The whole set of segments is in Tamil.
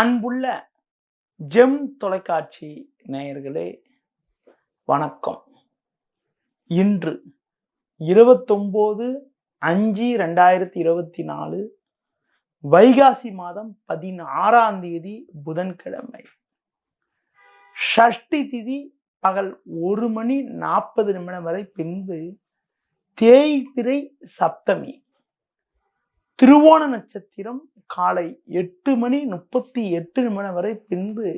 அன்புள்ள ஜெம் தொலைக்காட்சி நேயர்களே வணக்கம். இன்று 29/5/2024 வைகாசி மாதம் 16ஆம் தேதி புதன்கிழமை. ஷஷ்டி திதி பகல் 1:40 வரை, பின்பு தேய்பிறை சப்தமி. திருவோண நட்சத்திரம் காலை 8:38 வரை, பின்பு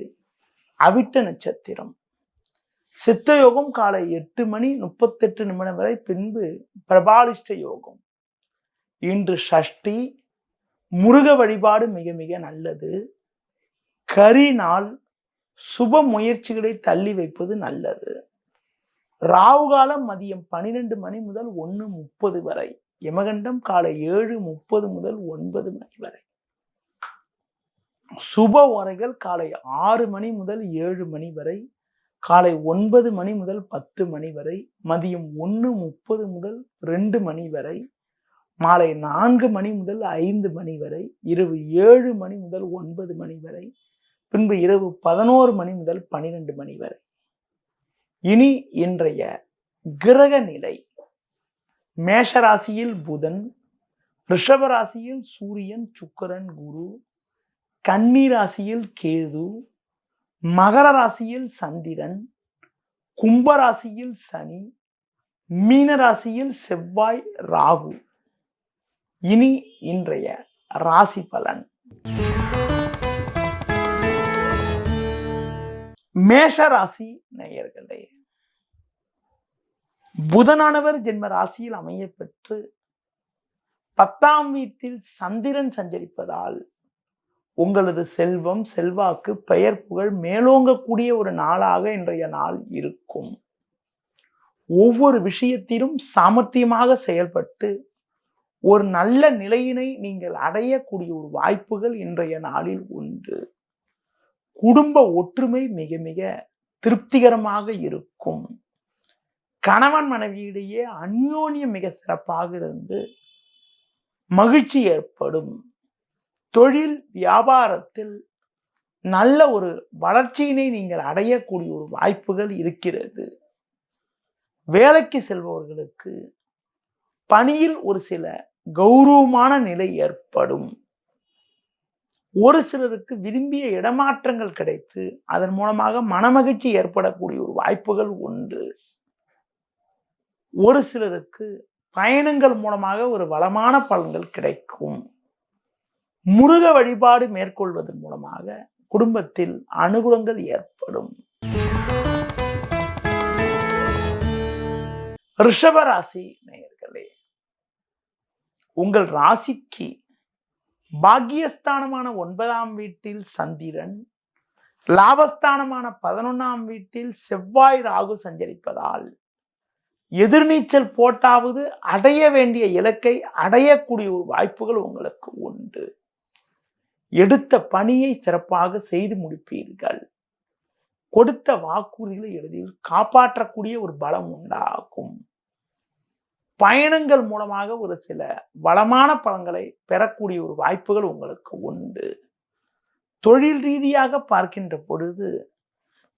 அவிட்ட நட்சத்திரம். சித்தயோகம் காலை 8:38 வரை, பின்பு பிரபாலிஷ்ட யோகம். இன்று ஷஷ்டி. முருக வழிபாடு மிக மிக நல்லது. கரிநாள். சுப முயற்சிகளை தள்ளி வைப்பது நல்லது. ராவுகாலம் மதியம் 12 முதல் 1:30 வரை. யமகண்டம் காலை 7:30 முதல் 9 வரை. சுப ஓரைகள் காலை 6 முதல் 7 வரை, காலை 9 முதல் 10 வரை, மதியம் 1:30 முதல் 2 வரை, மாலை 4 முதல் 5 வரை, இரவு 7 முதல் 9 வரை, பின்பு இரவு 11 முதல் 12 வரை. இனி இன்றைய கிரக நிலை. மேஷராசியில் புதன், ரிஷபராசியில் சூரியன், சுக்கிரன், குரு, கன்னி ராசியில் கேது, மகர ராசியில் சந்திரன், கும்பராசியில் சனி, மீன ராசியில் செவ்வாய், ராகு. இனி இன்றைய ராசி பலன். மேஷ ராசி நேயர்களே, புதனானவர் ஜென்ம ராசியில் அமைய பெற்று 10ஆம் வீட்டில் சந்திரன் சஞ்சரிப்பதால் உங்களது செல்வம், செல்வாக்கு, பெயர் புகழ் மேலோங்கக்கூடிய ஒரு நாளாக இன்றைய நாள் இருக்கும். ஒவ்வொரு விஷயத்திலும் சாமர்த்தியமாக செயல்பட்டு ஒரு நல்ல நிலையினை நீங்கள் அடையக்கூடிய ஒரு வாய்ப்புகள் இன்றைய நாளில் உண்டு. குடும்ப ஒற்றுமை மிக மிக திருப்திகரமாக இருக்கும். கணவன் மனைவியிடையே அந்யோன்யம் மிக சிறப்பாக இருந்து மகிழ்ச்சி ஏற்படும். தொழில் வியாபாரத்தில் நல்ல ஒரு வளர்ச்சியினை நீங்கள் அடையக்கூடிய ஒரு வாய்ப்புகள் இருக்கிறது. வேலைக்கு செல்பவர்களுக்கு பணியில் ஒரு சில கௌரவமான நிலை ஏற்படும். ஒரு சிலருக்கு விரும்பிய இடமாற்றங்கள் கிடைத்து அதன் மூலமாக மனமகிழ்ச்சி ஏற்படக்கூடிய ஒரு வாய்ப்புகள் உண்டு. ஒரு சிலருக்கு பயணங்கள் மூலமாக ஒரு வளமான பலன்கள் கிடைக்கும். முருக வழிபாடு மேற்கொள்வதன் மூலமாக குடும்பத்தில் அனுகூலங்கள் ஏற்படும். ரிஷப ராசி நேயர்களே, உங்கள் ராசிக்கு பாக்கியஸ்தானமான 9ஆம் வீட்டில் சந்திரன், லாபஸ்தானமான 11ஆம் வீட்டில் செவ்வாய், ராகு சஞ்சரிப்பதால் எதிர்நீச்சல் போட்டாவது அடைய வேண்டிய இலக்கை அடையக்கூடிய ஒரு வாய்ப்புகள் உங்களுக்கு உண்டு. எடுத்த பணியை சிறப்பாக செய்து முடிப்பீர்கள். கொடுத்த வாக்குறுதிகளை எளிதில் காப்பாற்றக்கூடிய ஒரு பலம் உண்டாகும். பயணங்கள் மூலமாக ஒரு சில வளமான பலன்களை பெறக்கூடிய ஒரு வாய்ப்புகள் உங்களுக்கு உண்டு. தொழில் ரீதியாக பார்க்கின்ற பொழுது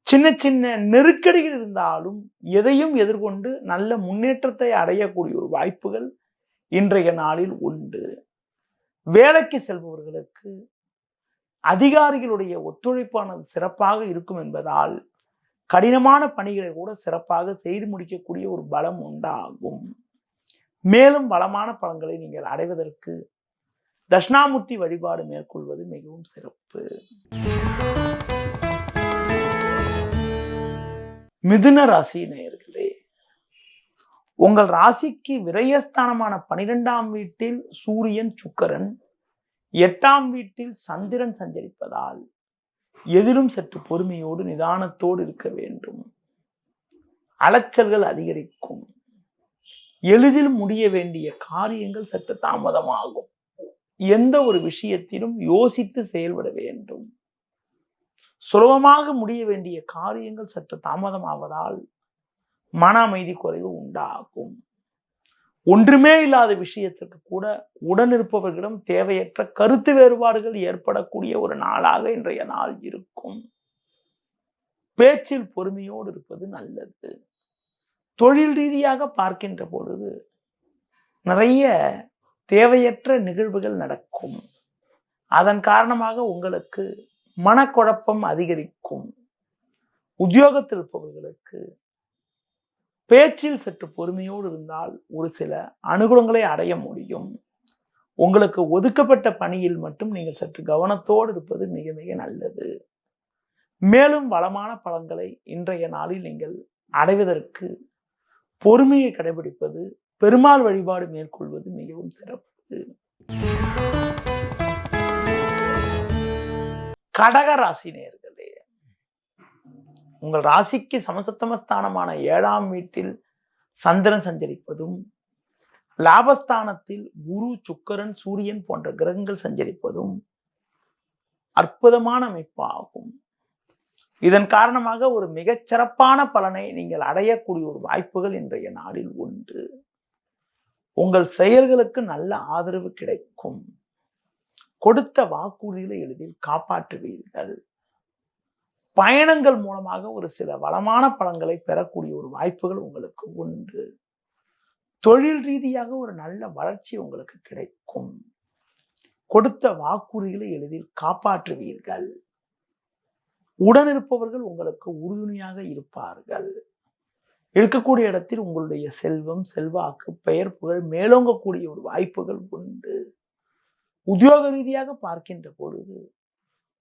சின்ன சின்ன நெருக்கடிகள் இருந்தாலும் எதையும் எதிர்கொண்டு நல்ல முன்னேற்றத்தை அடையக்கூடிய ஒரு வாய்ப்புகள் இன்றைய நாளில் உண்டு. வேலைக்கு செல்பவர்களுக்கு அதிகாரிகளுடைய ஒத்துழைப்பானது சிறப்பாக இருக்கும் என்பதால் கடினமான பணிகளை கூட சிறப்பாக செய்து முடிக்கக்கூடிய ஒரு பலம் உண்டாகும். மேலும் வளமான பலன்களை நீங்கள் அடைவதற்கு தட்சிணாமூர்த்தி வழிபாடு மேற்கொள்வது மிகவும் சிறப்பு. மிதுன ராசி நேயர்களே, உங்கள் ராசிக்கு விரயஸ்தானமான 12ஆம் வீட்டில் சூரியன், சுக்கிரன், 8ஆம் வீட்டில் சந்திரன் சஞ்சரிப்பதால் எதிலும் சற்று பொறுமையோடு நிதானத்தோடு இருக்க வேண்டும். அலைச்சல்கள் அதிகரிக்கும். எளிதில் முடிய வேண்டிய காரியங்கள் சற்று தாமதமாகும். எந்த ஒரு விஷயத்திலும் யோசித்து செயல்பட வேண்டும். சுலபமாக முடிய வேண்டிய காரியங்கள் சற்று தாமதமாவதால் மன அமைதி குறைவு உண்டாகும். ஒன்றுமே இல்லாத விஷயத்திற்கு கூட உடன் இருப்பவர்களிடம் தேவையற்ற கருத்து வேறுபாடுகள் ஏற்படக்கூடிய ஒரு நாளாக இன்றைய நாள் இருக்கும். பேச்சில் பொறுமையோடு இருப்பது நல்லது. தொழில் ரீதியாக பார்க்கின்ற பொழுது நிறைய தேவையற்ற நிகழ்வுகள் நடக்கும். அதன் காரணமாக உங்களுக்கு மனக்குழப்பம் அதிகரிக்கும். உத்தியோகத்தில் இருப்பவர்களுக்கு பேச்சில் சற்று பொறுமையோடு இருந்தால் ஒரு சில அனுகூலங்களை அடைய முடியும். உங்களுக்கு ஒதுக்கப்பட்ட பணியில் மட்டும் நீங்கள் சற்று கவனத்தோடு இருப்பது மிக மிக நல்லது. மேலும் வளமான பலன்களை இன்றைய நாளில் நீங்கள் அடைவதற்கு பொறுமையை கடைபிடிப்பது, பெருமாள் வழிபாடு மேற்கொள்வது மிகவும் சிறப்பு. கடக ராசி நேயர்களே, உங்கள் ராசிக்கு சமசப்தமஸ்தானமான 7ஆம் வீட்டில் சந்திரன் சஞ்சரிப்பதும், லாபஸ்தானத்தில் குரு, சுக்கிரன், சூரியன் போன்ற கிரகங்கள் சஞ்சரிப்பதும் அற்புதமான அமைப்பாகும். இதன் காரணமாக ஒரு மிகச் சிறப்பான பலனை நீங்கள் அடையக்கூடிய ஒரு வாய்ப்புகள் இன்றைய நாளில் உண்டு. உங்கள் செயல்களுக்கு நல்ல ஆதரவு கிடைக்கும். கொடுத்த வாக்குறுதிகளை எளிதில் காப்பாற்றுவீர்கள். பயணங்கள் மூலமாக ஒரு சில வளமான பலன்களை பெறக்கூடிய ஒரு வாய்ப்புகள் உங்களுக்கு உண்டு. தொழில் ரீதியாக ஒரு நல்ல வளர்ச்சி உங்களுக்கு கிடைக்கும். கொடுத்த வாக்குறுதிகளை எளிதில் காப்பாற்றுவீர்கள். உடன் இருப்பவர்கள் உங்களுக்கு உறுதுணையாக இருப்பார்கள். இருக்கக்கூடிய இடத்தில் உங்களுடைய செல்வம், செல்வாக்கு, பெயர் புகழ் மேலோங்கக்கூடிய ஒரு வாய்ப்புகள் உண்டு. உத்தியோக ரீதியாக பார்க்கின்ற பொழுது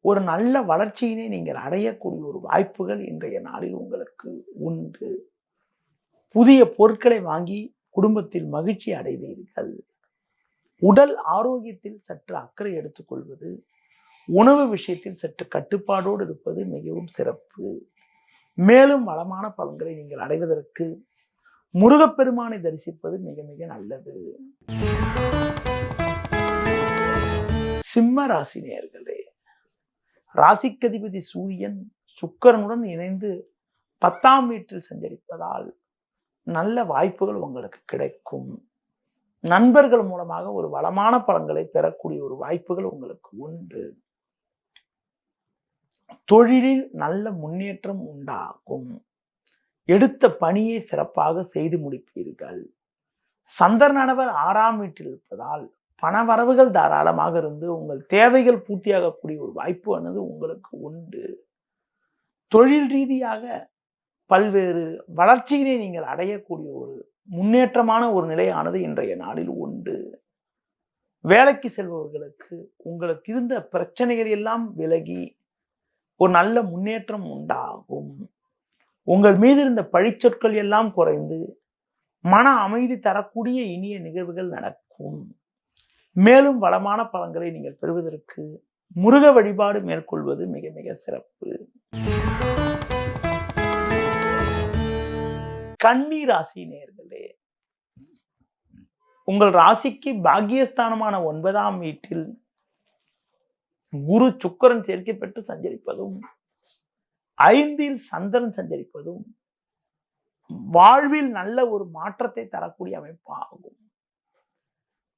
ஒரு நல்ல வளர்ச்சியினை நீங்கள் அடையக்கூடிய ஒரு வாய்ப்புகள் இன்றைய நாளில் உங்களுக்கு உண்டு. புதிய பொருட்களை வாங்கி குடும்பத்தில் மகிழ்ச்சி அடைவீர்கள். உடல் ஆரோக்கியத்தில் சற்று அக்கறை எடுத்துக்கொள்வது, உணவு விஷயத்தில் சற்று கட்டுப்பாடோடு இருப்பது மிகவும் சிறப்பு. மேலும் வளமான பலன்களை நீங்கள் அடைவதற்கு முருகப்பெருமானை தரிசிப்பது மிக மிக நல்லது. சிம்ம ராசி நேயர்களே, ராசிக்கதிபதி சூரியன் சுக்கிரனுடன் இணைந்து 10ஆம் வீட்டில் சஞ்சரிப்பதால் நல்ல வாய்ப்புகள் உங்களுக்கு கிடைக்கும். நண்பர்கள் மூலமாக ஒரு வளமான பலன்களை பெறக்கூடிய ஒரு வாய்ப்புகள் உங்களுக்கு உண்டு. தொழிலில் நல்ல முன்னேற்றம் உண்டாகும். எடுத்த பணியை சிறப்பாக செய்து முடிப்பீர்கள். சந்திரனவர் 6ஆம் வீட்டில் இருப்பதால் பணவரவுகள் தாராளமாக இருந்து உங்கள் தேவைகள் பூர்த்தியாகக்கூடிய ஒரு வாய்ப்பு ஆனது உங்களுக்கு உண்டு. தொழில் ரீதியாக பல்வேறு வளர்ச்சிகளை நீங்கள் அடையக்கூடிய ஒரு முன்னேற்றமான ஒரு நிலையானது இன்றைய நாளில் உண்டு. வேலைக்கு செல்பவர்களுக்கு உங்களுக்கு இருந்த பிரச்சனைகள் எல்லாம் விலகி ஒரு நல்ல முன்னேற்றம் உண்டாகும். உங்கள் மீது இருந்த பழிச்சொற்கள் எல்லாம் குறைந்து மன அமைதி தரக்கூடிய இனிய நிகழ்வுகள் நடக்கும். மேலும் வளமான பலன்களை நீங்கள் பெறுவதற்கு முருக வழிபாடு மேற்கொள்வது மிக மிக சிறப்பு. கன்னி ராசி நேயர்களே, உங்கள் ராசிக்கு பாக்கியஸ்தானமான 9ஆம் வீட்டில் குரு சுக்கிரன் சேர்க்கை பெற்று சஞ்சரிப்பதும், 5இல் சந்திரன் சஞ்சரிப்பதும் வாழ்வில் நல்ல ஒரு மாற்றத்தை தரக்கூடிய அமைப்பாகும்.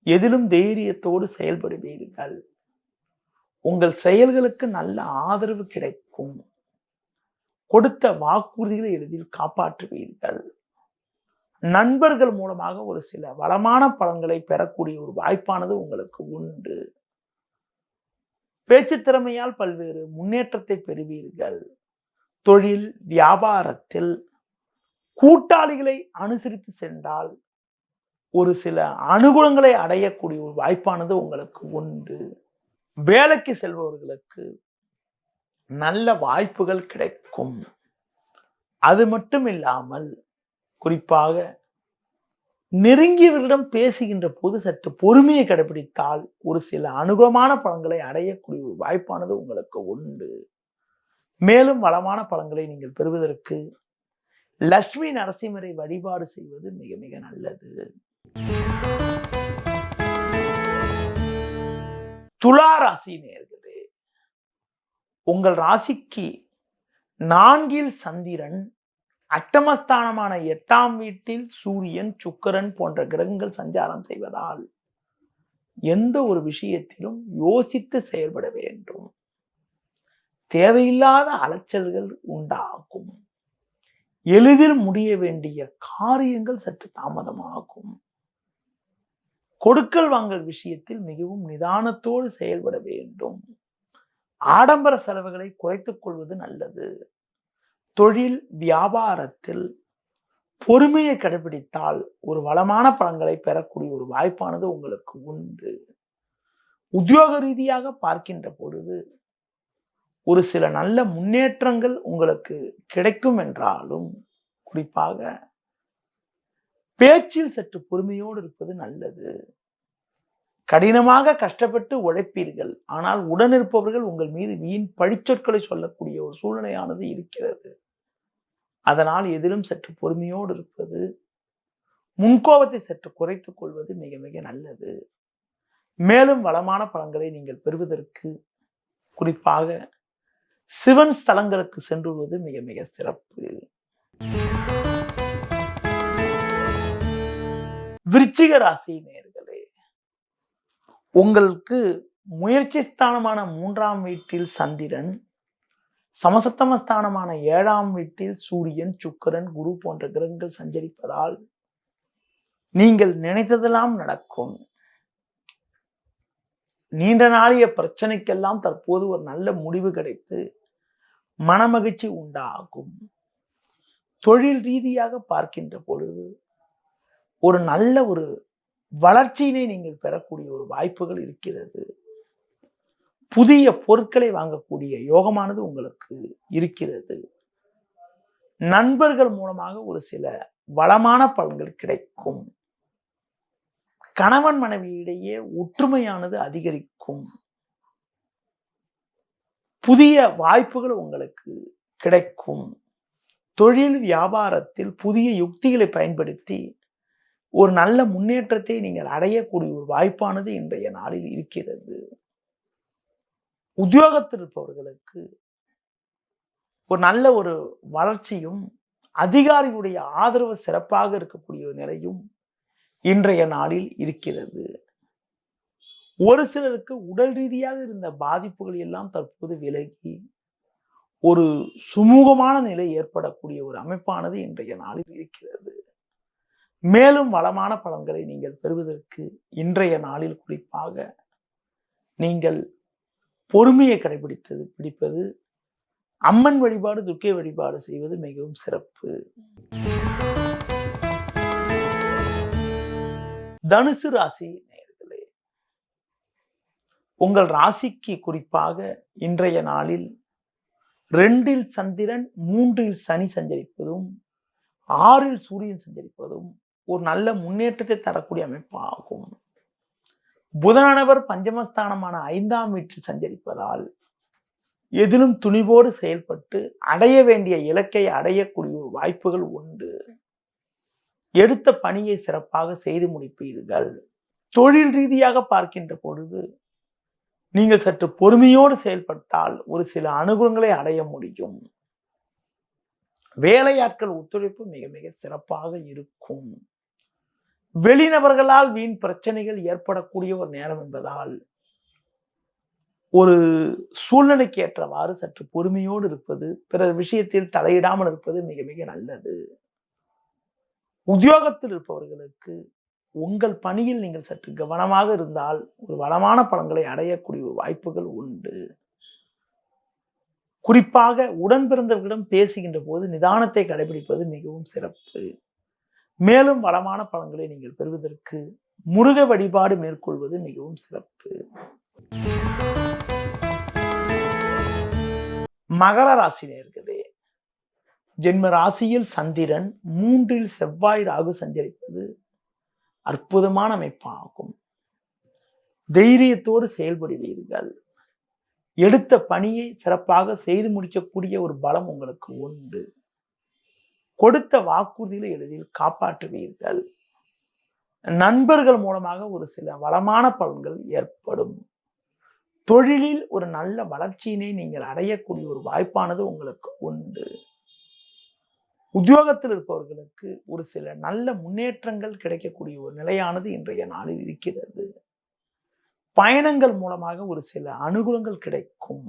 எதிலும் தைரியத்தோடு செயல்படுவீர்கள். உங்கள் செயல்களுக்கு நல்ல ஆதரவு கிடைக்கும். கொடுத்த வாக்குறுதிகளை எளிதில் காப்பாற்றுவீர்கள். நண்பர்கள் மூலமாக ஒரு சில வளமான பலன்களை பெறக்கூடிய ஒரு வாய்ப்பானது உங்களுக்கு உண்டு. பேச்சு திறமையால் பல்வேறு முன்னேற்றத்தை பெறுவீர்கள். தொழில் வியாபாரத்தில் கூட்டாளிகளை அனுசரித்து சென்றால் ஒரு சில அனுகூலங்களை அடையக்கூடிய ஒரு வாய்ப்பானது உங்களுக்கு உண்டு. வேலைக்கு செல்பவர்களுக்கு நல்ல வாய்ப்புகள் கிடைக்கும். அது மட்டும் இல்லாமல் குறிப்பாக நெருங்கியவர்களிடம் பேசுகின்ற போது சற்று பொறுமையை கடைபிடித்தால் ஒரு சில அனுகூலமான பலன்களை அடையக்கூடிய ஒரு வாய்ப்பானது உங்களுக்கு உண்டு. மேலும் வளமான பலன்களை நீங்கள் பெறுவதற்கு லட்சுமி நரசிம்மரை வழிபாடு செய்வது மிக மிக நல்லது. துலா ராசி நேயர்களே, உங்கள் ராசிக்கு 4இல் சந்திரன், அட்டமஸ்தானமான 8ஆம் வீட்டில் சூரியன், சுக்கிரன் போன்ற கிரகங்கள் சஞ்சாரம் செய்வதால் எந்த ஒரு விஷயத்திலும் யோசித்து செயல்பட வேண்டும். தேவையில்லாத அலைச்சல்கள் உண்டாகும். எளிதில் முடிய வேண்டிய காரியங்கள் சற்று தாமதமாகும். கொடுக்கல் வாங்கல் விஷயத்தில் மிகவும் நிதானத்தோடு செயல்பட வேண்டும். ஆடம்பர செலவுகளை குறைத்துக் கொள்வது நல்லது. தொழில் வியாபாரத்தில் பொறுமையை கடைபிடித்தால் ஒரு வளமான பலன்களை பெறக்கூடிய ஒரு வாய்ப்பானது உங்களுக்கு உண்டு. உத்தியோக ரீதியாக பார்க்கின்ற பொழுது ஒரு சில நல்ல முன்னேற்றங்கள் உங்களுக்கு கிடைக்கும் என்றாலும் குறிப்பாக பேச்சில் சற்று பொறுமையோடு இருப்பது நல்லது. கடினமாக கஷ்டப்பட்டு உழைப்பீர்கள், ஆனால் உடனிருப்பவர்கள் உங்கள் மீது வீண் பழிச்சொற்களை சொல்லக்கூடிய ஒரு சூழ்நிலையானது இருக்கிறது. அதனால் எதிலும் சற்று பொறுமையோடு இருப்பது, முன்கோபத்தை சற்று குறைத்துக் கொள்வது மிக மிக நல்லது. மேலும் வளமான பலன்களை நீங்கள் பெறுவதற்கு குறிப்பாக சிவன் ஸ்தலங்களுக்கு சென்றுவது மிக மிக சிறப்பு. விருச்சிக ராசி நேயர்களே, உங்களுக்கு முயற்சி ஸ்தானமான 3ஆம் வீட்டில் சந்திரன், சமசப்தம ஸ்தானமான 7ஆம் வீட்டில் சூரியன், சுக்கிரன், குரு போன்ற கிரகங்கள் சஞ்சரிப்பதால் நீங்கள் நினைத்ததெல்லாம் நடக்கும். நீண்ட நாளிய பிரச்சனைக்கெல்லாம் தற்போது ஒரு நல்ல முடிவு கிடைத்து மனமகிழ்ச்சி உண்டாகும். தொழில் ரீதியாக பார்க்கின்ற பொழுது ஒரு நல்ல ஒரு வளர்ச்சியினை நீங்கள் பெறக்கூடிய ஒரு வாய்ப்புகள் இருக்கிறது. புதிய பொருட்களை வாங்கக்கூடிய யோகமானது உங்களுக்கு இருக்கிறது. நண்பர்கள் மூலமாக ஒரு சில வளமான பலன்கள் கிடைக்கும். கணவன் மனைவியிடையே ஒற்றுமையானது அதிகரிக்கும். புதிய வாய்ப்புகள் உங்களுக்கு கிடைக்கும். தொழில் வியாபாரத்தில் புதிய யுக்திகளை பயன்படுத்தி ஒரு நல்ல முன்னேற்றத்தை நீங்கள் அடையக்கூடிய ஒரு வாய்ப்பானது இன்றைய நாளில் இருக்கிறது. உத்தியோகத்தில் இருப்பவர்களுக்கு ஒரு நல்ல ஒரு வளர்ச்சியும் அதிகாரிகளுடைய ஆதரவு சிறப்பாக இருக்கக்கூடிய ஒரு நிலையும் இன்றைய நாளில் இருக்கிறது. ஒரு சிலருக்கு உடல் ரீதியாக இருந்த பாதிப்புகள் எல்லாம் தற்போது விலகி ஒரு சுமூகமான நிலை ஏற்படக்கூடிய ஒரு அமைப்பானது இன்றைய நாளில் இருக்கிறது. மேலும் வளமான பலன்களை நீங்கள் பெறுவதற்கு இன்றைய நாளில் குறிப்பாக நீங்கள் பொறுமையை பிடிப்பது, அம்மன் வழிபாடு, துர்க்கை வழிபாடு செய்வது மிகவும் சிறப்பு. தனுசு ராசி நேயர்களே, உங்கள் ராசிக்கு குறிப்பாக இன்றைய நாளில் 2இல் சந்திரன், 3இல் சனி சஞ்சரிப்பதும் 6இல் சூரியன் சஞ்சரிப்பதும் ஒரு நல்ல முன்னேற்றத்தை தரக்கூடிய அமைப்பு ஆகும். புதனானவர் பஞ்சமஸ்தானமான 5ஆம் வீட்டில் சஞ்சரிப்பதால் எதிலும் துணிவோடு செயல்பட்டு அடைய வேண்டிய இலக்கை அடையக்கூடிய வாய்ப்புகள் உண்டு. எடுத்த பணியை சிறப்பாக செய்து முடிப்பீர்கள். தொழில் ரீதியாக பார்க்கின்ற பொழுது நீங்கள் சற்று பொறுமையோடு செயல்பட்டால் ஒரு சில அனுகூலங்களை அடைய முடியும். வேலையாட்கள் ஒத்துழைப்பு மிக மிக சிறப்பாக இருக்கும். வெளிநபர்களால் வீண் பிரச்சனைகள் ஏற்படக்கூடிய ஒரு நேரம் என்பதால் ஒரு சூழ்நிலைக்கு ஏற்றவாறு சற்று பொறுமையோடு இருப்பது, பிறர் விஷயத்தில் தலையிடாமல் இருப்பது மிக மிக நல்லது. உத்தியோகத்தில் இருப்பவர்களுக்கு உங்கள் பணியில் நீங்கள் சற்று கவனமாக இருந்தால் ஒரு வளமான பலன்களை அடையக்கூடிய வாய்ப்புகள் உண்டு. குறிப்பாக உடன் பிறந்தவர்களிடம் பேசுகின்ற போது நிதானத்தை கடைபிடிப்பது மிகவும் சிறப்பு. மேலும் வளமான பலன்களை நீங்கள் பெறுவதற்கு முருக வழிபாடு மேற்கொள்வது மிகவும் சிறப்பு. மகர ராசி நேயர்களே, ஜென்ம ராசியில் சந்திரன், 3இல் செவ்வாய், ராகு சஞ்சரிப்பது அற்புதமான அமைப்பாகும். தைரியத்தோடு செயல்படுவீர்கள். எடுத்த பணியை சிறப்பாக செய்து முடிக்கக்கூடிய ஒரு பலம் உங்களுக்கு உண்டு. கொடுத்த வாக்குறுதிகளை எளிதில் காப்பாற்றுவீர்கள். நண்பர்கள் மூலமாக ஒரு சில வளமான பலன்கள் ஏற்படும். தொழிலில் ஒரு நல்ல வளர்ச்சியினை நீங்கள் அடையக்கூடிய ஒரு வாய்ப்பானது உங்களுக்கு உண்டு. உத்தியோகத்தில் இருப்பவர்களுக்கு ஒரு சில நல்ல முன்னேற்றங்கள் கிடைக்கக்கூடிய ஒரு நிலையானது இன்றைய நாளில் இருக்கிறது. பயணங்கள் மூலமாக ஒரு சில அனுகூலங்கள் கிடைக்கும்.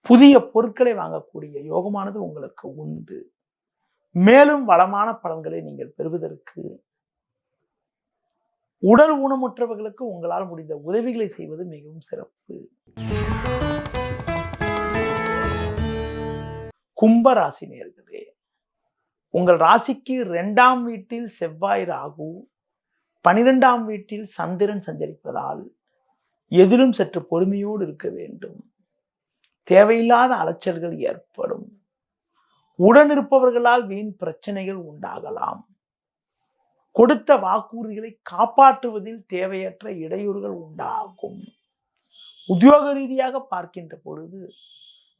புதிய பொருட்களை வாங்கக்கூடிய யோகமானது உங்களுக்கு உண்டு. மேலும் வளமான பலன்களை நீங்கள் பெறுவதற்கு உடல் ஊனமுற்றவர்களுக்கு உங்களால் முடிந்த உதவிகளை செய்வது மிகவும் சிறப்பு. கும்ப ராசி நேயர்களே, உங்கள் ராசிக்கு 2ஆம் வீட்டில் செவ்வாய் ராகு, 12ஆம் வீட்டில் சந்திரன் சஞ்சரிப்பதால் எதிலும் சற்று பொறுமையோடு இருக்க வேண்டும். தேவையில்லாத அலைச்சல்கள் ஏற்படும். உடனிருப்பவர்களால் வீண் பிரச்சனைகள் உண்டாகலாம். கொடுத்த வாக்குறுதிகளை காப்பாற்றுவதில் தேவையற்ற இடையூறுகள் உண்டாகும். உத்தியோக ரீதியாக பார்க்கின்ற பொழுது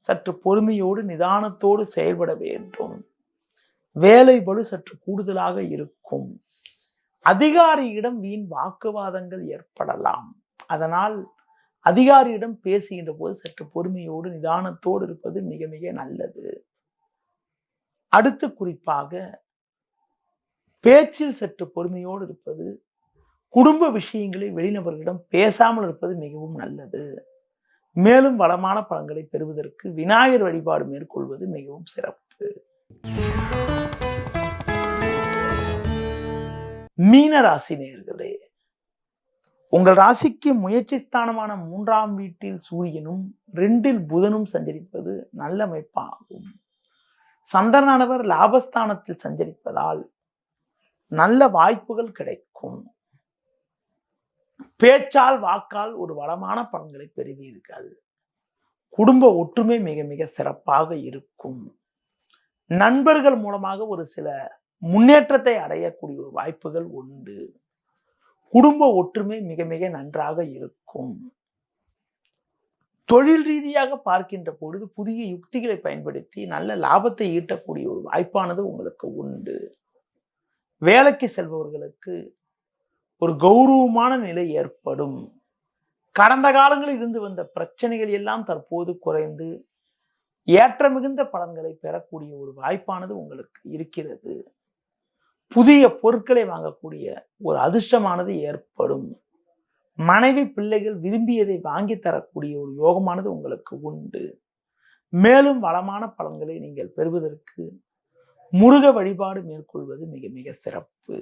சற்று பொறுமையோடு நிதானத்தோடு செயல்பட வேண்டும். வேலை பளு சற்று கூடுதலாக இருக்கும். அதிகாரியிடம் வீண் வாக்குவாதங்கள் ஏற்படலாம். அதனால் அதிகாரியிடம் பேசுகின்ற போது சற்று பொறுமையோடு நிதானத்தோடு இருப்பது மிக மிக நல்லது. அடுத்து குறிப்பாக பேச்சில் சற்று பொறுமையோடு இருப்பது, குடும்ப விஷயங்களை வெளிநபர்களிடம் பேசாமல் இருப்பது மிகவும் நல்லது. மேலும் வளமான பலன்களை பெறுவதற்கு விநாயகர் வழிபாடு மேற்கொள்வது மிகவும் சிறப்பு. மீன ராசி நேயர்களே, உங்கள் ராசிக்கு முயற்சி ஸ்தானமான 3ஆம் வீட்டில் சூரியனும் 2இல் புதனும் சஞ்சரிப்பது நல்ல அமைப்பாகும். சந்திரனானவர் லாபஸ்தானத்தில் சஞ்சரிப்பதால் நல்ல வாய்ப்புகள் கிடைக்கும். பேச்சால் வாக்கால் ஒரு வளமான பலன்களை பெறுவீர்கள். குடும்ப ஒற்றுமை மிக மிக சிறப்பாக இருக்கும். நண்பர்கள் மூலமாக ஒரு சில முன்னேற்றத்தை அடையக்கூடிய ஒரு வாய்ப்புகள் உண்டு. குடும்ப ஒற்றுமை மிக மிக நன்றாக இருக்கும். தொழில் ரீதியாக பார்க்கின்ற பொழுது புதிய யுக்திகளை பயன்படுத்தி நல்ல லாபத்தை ஈட்டக்கூடிய ஒரு வாய்ப்பானது உங்களுக்கு உண்டு. வேலைக்கு செல்பவர்களுக்கு ஒரு கௌரவமான நிலை ஏற்படும். கடந்த காலங்களில் இருந்து வந்த பிரச்சனைகள் எல்லாம் தற்போது குறைந்து ஏற்ற மிகுந்த பலன்களை பெறக்கூடிய ஒரு வாய்ப்பானது உங்களுக்கு இருக்கிறது. புதிய பொருட்களை வாங்கக்கூடிய ஒரு அதிர்ஷ்டமானது ஏற்படும். மனைவி பிள்ளைகள் விரும்பியதை வாங்கி தரக்கூடிய ஒரு யோகமானது உங்களுக்கு உண்டு. மேலும் வளமான பலன்களை நீங்கள் பெறுவதற்கு முருக வழிபாடு மேற்கொள்வது மிக மிக சிறப்பு.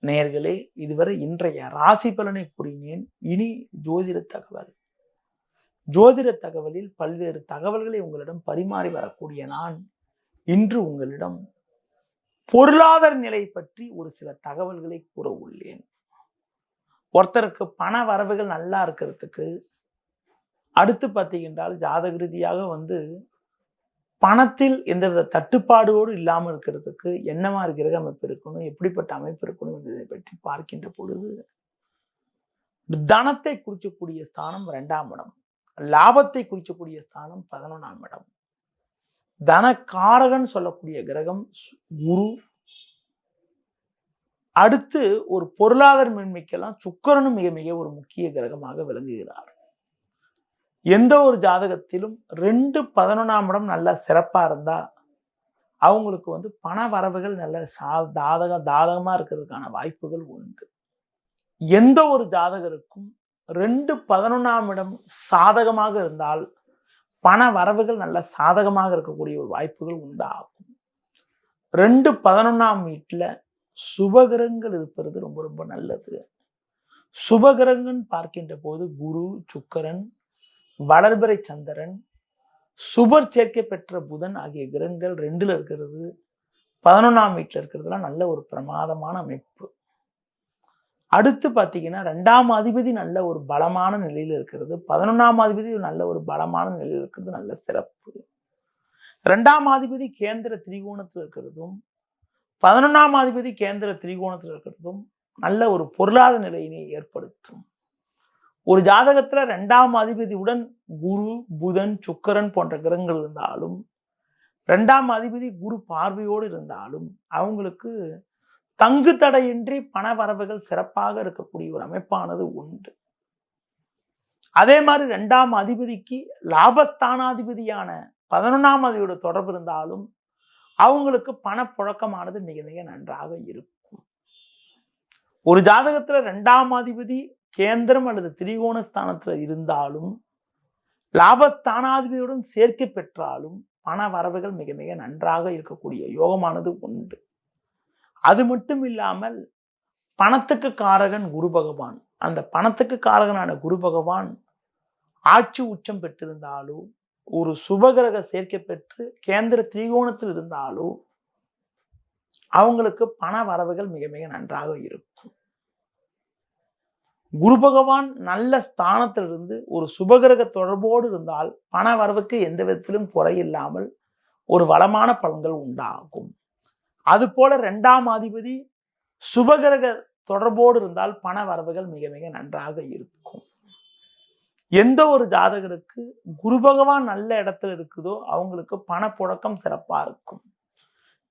நேயர்களே, இதுவரை இன்றைய ராசி பலனை கூறினேன். இனி ஜோதிட தகவல். ஜோதிட தகவலில் பல்வேறு தகவல்களை உங்களிடம் பரிமாறி வரக்கூடிய நான் இன்று உங்களிடம் பொருளாதார நிலை பற்றி ஒரு சில தகவல்களை கூற உள்ளேன். ஒருத்தருக்கு பண வரவுகள் நல்லா இருக்கிறதுக்கு, அடுத்து பார்த்தீங்கன்றால் ஜாதக ரீதியாக பணத்தில் எந்தவித தட்டுப்பாடோடு இல்லாமல் இருக்கிறதுக்கு என்ன மாதிரி கிரக அமைப்பு இருக்கணும், எப்படிப்பட்ட அமைப்பு இருக்கணும் என்பதை பற்றி பார்க்கின்ற பொழுது, தனத்தை குறிக்கக்கூடிய ஸ்தானம் 2ஆம் இடம், லாபத்தை குறிக்கக்கூடிய ஸ்தானம் 11ஆம் இடம். தனக்காரகன் சொல்லக்கூடிய கிரகம் குரு. அடுத்து ஒரு பொருளாதார மேன்மைக்கெல்லாம் சுக்கிரனும் மிக மிக ஒரு முக்கிய கிரகமாக விளங்குகிறார். எந்த ஒரு ஜாதகத்திலும் 2, 11ஆம் இடம் நல்ல சிறப்பா இருந்தா அவங்களுக்கு பண வரவுகள் நல்ல தாதகமா இருக்கிறதுக்கான வாய்ப்புகள் உண்டு. எந்த ஒரு ஜாதகருக்கும் 2, 11ஆம் இடம் சாதகமாக இருந்தால் பண வரவுகள் நல்ல சாதகமாக இருக்கக்கூடிய ஒரு வாய்ப்புகள் உண்டாகும். 2, 11ஆம் வீட்டுல சுபகிரகங்கள் இருப்பது ரொம்ப ரொம்ப நல்லது. சுபகிரகங்கள் பார்க்கின்ற போது குரு, சுக்கிரன், வளர்பிறை சந்திரன், சுபர் சேர்க்கை பெற்ற புதன் ஆகிய கிரகங்கள் 2ல இருக்கிறது, 11ஆம் வீட்டுல இருக்கிறதுலாம் நல்ல ஒரு பிரமாதமான அமைப்பு. அடுத்து பார்த்தீங்கன்னா 2ஆம் அதிபதி நல்ல ஒரு பலமான நிலையில் இருக்கிறது, 11ஆம் அதிபதி நல்ல ஒரு பலமான நிலையில் இருக்கிறது, நல்ல சிறப்பு. 2ஆம் அதிபதி கேந்திர திரிகோணத்தில் இருக்கிறதும் 11ஆம் அதிபதி கேந்திர திரிகோணத்தில் இருக்கிறதும் நல்ல ஒரு பொருளாதார நிலையினை ஏற்படுத்தும். ஒரு ஜாதகத்துல 2ஆம் அதிபதியுடன் குரு, புதன், சுக்கிரன் போன்ற கிரகங்கள் இருந்தாலும், 2ஆம் அதிபதி குரு பார்வையோடு இருந்தாலும் அவங்களுக்கு தங்கு தடையின்றி பண வரவுகள் சிறப்பாக இருக்கக்கூடிய ஒரு அமைப்பானது உண்டு. அதே மாதிரி 2ஆம் அதிபதிக்கு லாபஸ்தானாதிபதியான 11ஆம் அதிபதியோட தொடர்பு இருந்தாலும் அவங்களுக்கு பணப்புழக்கமானது மிக மிக நன்றாக இருக்கும். ஒரு ஜாதகத்துல 2ஆம் அதிபதி கேந்திரம் அல்லது திரிகோண ஸ்தானத்துல இருந்தாலும் லாபஸ்தானாதிபதியுடன் சேர்க்கை பெற்றாலும் பண வரவுகள் மிக மிக நன்றாக இருக்கக்கூடிய யோகமானது உண்டு. அது மட்டும் இல்லாமல் பணத்துக்கு காரகன் குரு பகவான், அந்த பணத்துக்கு காரகனான குரு பகவான் ஆட்சி உச்சம் பெற்றிருந்தாலோ ஒரு சுபகிரக சேர்க்கை பெற்று கேந்திர திரிகோணத்தில் இருந்தாலோ அவங்களுக்கு பண வரவுகள் மிக மிக நன்றாக இருக்கும். குரு பகவான் நல்ல ஸ்தானத்திலிருந்து ஒரு சுபகிரக தொடர்போடு இருந்தால் பண வரவுக்கு எந்த விதத்திலும் குறையில்லாமல் ஒரு வளமான பலன்கள் உண்டாகும். அது போல 2ஆம் அதிபதி சுபகிரக தொடர்போடு இருந்தால் பண வரவுகள் மிக மிக நன்றாக இருக்கும். எந்த ஒரு ஜாதகருக்கு குரு பகவான் நல்ல இடத்துல இருக்குதோ அவங்களுக்கு பணப்புழக்கம் சிறப்பா இருக்கும்.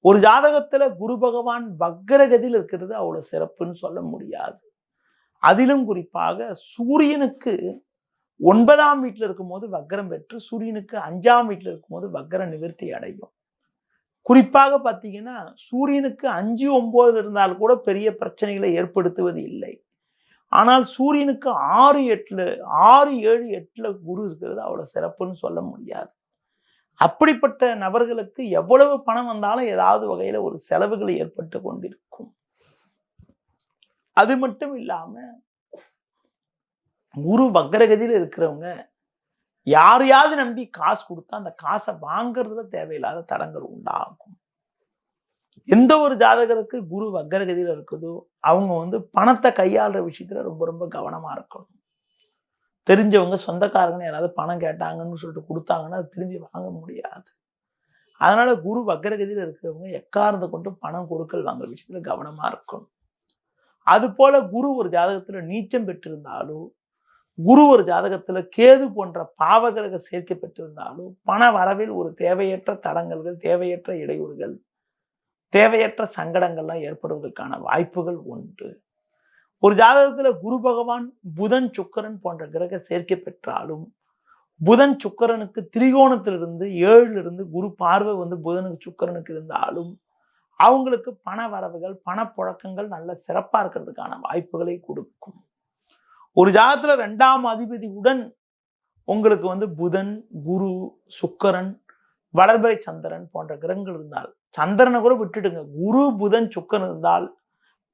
ஒரு ஜாதகத்துல குரு பகவான் வக்ரகதியில் இருக்கிறது அவ்வளவு சிறப்புன்னு சொல்ல முடியாது. அதிலும் குறிப்பாக சூரியனுக்கு 9ஆம் வீட்டில் இருக்கும்போது வக்ரம் பெற்று சூரியனுக்கு 5ஆம் வீட்டில் இருக்கும்போது வக்ர நிவர்த்தி அடையும். குறிப்பாக பார்த்தீங்கன்னா சூரியனுக்கு 5, 9 இருந்தால் கூட பெரிய பிரச்சனைகளை ஏற்படுத்துவது இல்லை. ஆனால் சூரியனுக்கு 6, 7, 8 குரு இருக்கிறது அவ்வளவு சிறப்புன்னு சொல்ல முடியாது. அப்படிப்பட்ட நபர்களுக்கு எவ்வளவு பணம் வந்தாலும் ஏதாவது வகையில ஒரு செலவுகள் ஏற்பட்டு கொண்டிருக்கும். அது மட்டும் இல்லாம குரு வக்ரகதியில் இருக்கிறவங்க யாரையாவது நம்பி காசு கொடுத்தா அந்த காசை வாங்குறதுல தேவையில்லாத தடங்கள் உண்டாகும். எந்த ஒரு ஜாதகருக்கு குரு வக்ரகதியில் இருக்குதோ அவங்க பணத்தை கையாளுற விஷயத்துல ரொம்ப ரொம்ப கவனமா இருக்கணும். தெரிஞ்சவங்க சொந்தக்காரங்க யாராவது பணம் கேட்டாங்கன்னு சொல்லிட்டு கொடுத்தாங்கன்னா அது திரும்பி வாங்க முடியாது. அதனால குரு வக்ரகதியில் இருக்கிறவங்க எக்காரணத்தை கொண்டு பணம் கொடுக்கல் வாங்குற விஷயத்துல கவனமா இருக்கணும். அது போல குரு ஒரு ஜாதகத்துல நீச்சம் பெற்றிருந்தாலும் குரு ஒரு ஜாதகத்துல கேது போன்ற பாவகிரக சேர்க்கை பெற்றிருந்தாலும் பண வரவில் ஒரு தேவையற்ற தடங்கல்கள், தேவையற்ற இடையூறுகள், தேவையற்ற சங்கடங்கள்லாம் ஏற்படுவதற்கான வாய்ப்புகள் உண்டு. ஒரு ஜாதகத்துல குரு பகவான் புதன் சுக்கிரன் போன்ற கிரக சேர்க்கை பெற்றாலும் புதன் சுக்கிரனுக்கு திரிகோணத்திலிருந்து 7லிருந்து குரு பார்வை புதனுக்கு சுக்கிரனுக்கு இருந்தாலும் அவங்களுக்கு பண வரவுகள், பணப்புழக்கங்கள் நல்ல சிறப்பா இருக்கிறதுக்கான வாய்ப்புகளை கொடுக்கும். ஒரு ஜாதகத்துல 2ஆம் அதிபதியுடன் உங்களுக்கு புதன், குரு, சுக்கிரன், வளர்பிறை சந்திரன் போன்ற கிரகங்கள் இருந்தால், சந்திரனை கூட விட்டுடுங்க, குரு, புதன், சுக்கிரன் இருந்தால்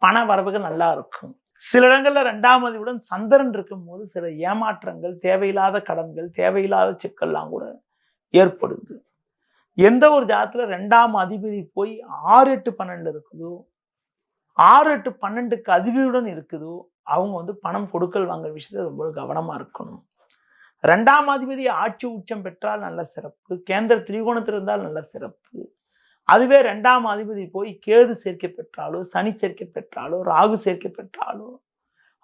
பண வரவுகள் நல்லா இருக்கும். சில இடங்கள்ல 2ஆம் அதிபதியுடன் சந்திரன் இருக்கும் போது சில ஏமாற்றங்கள், தேவையில்லாத கடன்கள், தேவையில்லாத சிக்கல்லாம் கூட ஏற்படுது. எந்த ஒரு ஜாதகத்துல 2ஆம் அதிபதி போய் 6, 8, 12 இருக்குதோ, 6, 8, 12க்கு அதிபதியுடன் இருக்குதோ அவங்க பணம் கொடுக்கல் வாங்குற விஷயத்துல ரொம்ப கவனமா இருக்கணும். 2ஆம் அதிபதி ஆட்சி உச்சம் பெற்றால் நல்ல சிறப்பு, கேந்திர திரிகோணத்தில் இருந்தால் நல்ல சிறப்பு. அதுவே 2ஆம் அதிபதி போய் கேது சேர்க்கை பெற்றாலோ, சனி சேர்க்கை பெற்றாலோ, ராகு சேர்க்கை பெற்றாலோ,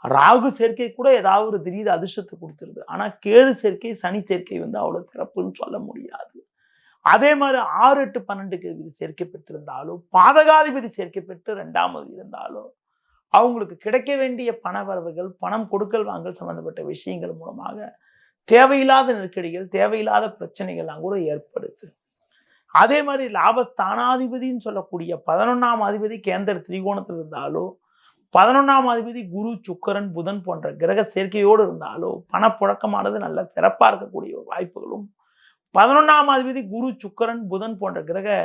ராகு சேர்க்கை கூட ஏதாவது ஒரு திடீர் அதிர்ஷ்டத்தை கொடுத்துருது. ஆனா கேது சேர்க்கை, சனி சேர்க்கை அவ்வளவு சிறப்புன்னு சொல்ல முடியாது. அதே மாதிரி 6, 8, 12க்கு சேர்க்கை பெற்றிருந்தாலோ, பாதகாதிபதி சேர்க்கை பெற்று 2ஆம் அதிபதி இருந்தாலோ அவங்களுக்கு கிடைக்க வேண்டிய பண வரவுகள், பணம் கொடுக்கல் வாங்கல் சம்பந்தப்பட்ட விஷயங்கள் மூலமாக தேவையில்லாத நெருக்கடிகள், தேவையில்லாத பிரச்சனைகள்லாம் கூட ஏற்படுது. அதே மாதிரி லாபஸ்தானாதிபதின்னு சொல்லக்கூடிய 11ஆம் அதிபதி கேந்திர திரிகோணத்தில் இருந்தாலோ, 11ஆம் அதிபதி குரு, சுக்கிரன், புதன் போன்ற கிரக சேர்க்கையோடு இருந்தாலோ பணப்புழக்கமானது நல்ல சிறப்பா இருக்கக்கூடிய வாய்ப்புகளும், 11ஆம் அதிபதி குரு, சுக்கிரன், புதன் போன்ற கிரக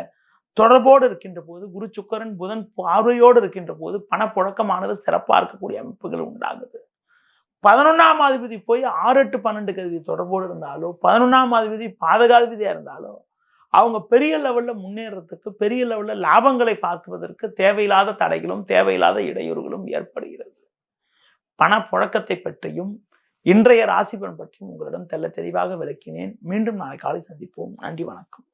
தொடர்போடு இருக்கின்ற போது, குரு, சுக்கிரன், புதன் பார்வையோடு இருக்கின்ற போது பணப்புழக்கமானது சிறப்பா இருக்கக்கூடிய அமைப்புகள் உண்டாகுது. 11ஆம் அதிபதி போய் 6, 8, 12க்கு தொடர்போடு இருந்தாலோ, 11ஆம் அதிபதி பாதகாதிபதியா இருந்தாலோ அவங்க பெரிய லெவல்ல முன்னேறதுக்கு, பெரிய லெவல்ல லாபங்களை பார்க்குவதற்கு தேவையில்லாத தடைகளும், தேவையில்லாத இடையூறுகளும் ஏற்படுகிறது. பணப்புழக்கத்தை பற்றியும் இன்றைய ராசி பலன் பற்றியும் உங்களிடம் தெல்ல தெளிவாக விளக்கினேன். மீண்டும் நாளை காலை சந்திப்போம். நன்றி, வணக்கம்.